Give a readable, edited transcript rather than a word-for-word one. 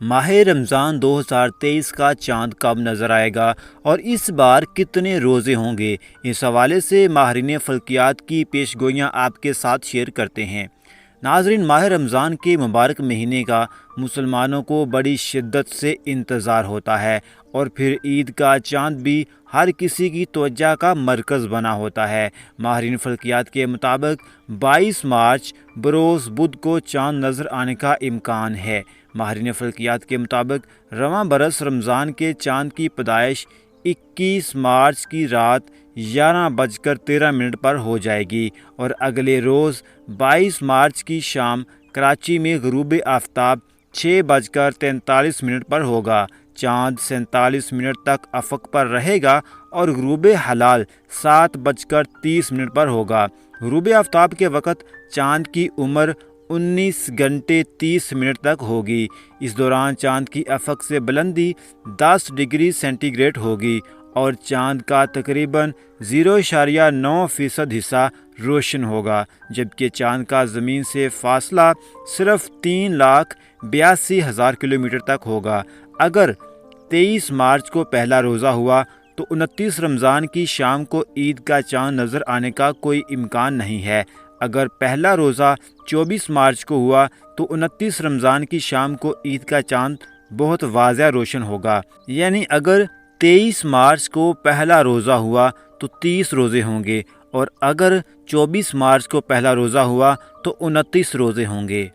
ماہ رمضان 2023 کا چاند کب نظر آئے گا اور اس بار کتنے روزے ہوں گے؟ اس حوالے سے ماہرین فلکیات کی پیش گوئیاں آپ کے ساتھ شیئر کرتے ہیں۔ ناظرین، ماہ رمضان کے مبارک مہینے کا مسلمانوں کو بڑی شدت سے انتظار ہوتا ہے، اور پھر عید کا چاند بھی ہر کسی کی توجہ کا مرکز بنا ہوتا ہے۔ ماہرین فلکیات کے مطابق 22 مارچ بروز بدھ کو چاند نظر آنے کا امکان ہے۔ ماہرین فلکیات کے مطابق رواں برس رمضان کے چاند کی پیدائش 21 مارچ کی رات 11:13 پر ہو جائے گی، اور اگلے روز 22 مارچ کی شام کراچی میں غروب آفتاب 6:43 پر ہوگا۔ چاند 47 منٹ تک افق پر رہے گا اور غروب ہلال 7:30 پر ہوگا۔ غروب آفتاب کے وقت چاند کی عمر 19 گھنٹے 30 منٹ تک ہوگی۔ اس دوران چاند کی افق سے بلندی 10 ڈگری سینٹی گریڈ ہوگی، اور چاند کا تقریباً 0.9% حصہ روشن ہوگا، جبکہ چاند کا زمین سے فاصلہ صرف 3,82,000 کلومیٹر تک ہوگا۔ اگر 23 مارچ کو پہلا روزہ ہوا تو 29 رمضان کی شام کو عید کا چاند نظر آنے کا کوئی امکان نہیں ہے۔ اگر پہلا روزہ 24 مارچ کو ہوا تو 29 رمضان کی شام کو عید کا چاند بہت واضح روشن ہوگا۔ یعنی اگر 23 مارچ کو پہلا روزہ ہوا تو 30 روزے ہوں گے، اور اگر 24 مارچ کو پہلا روزہ ہوا تو 29 روزے ہوں گے۔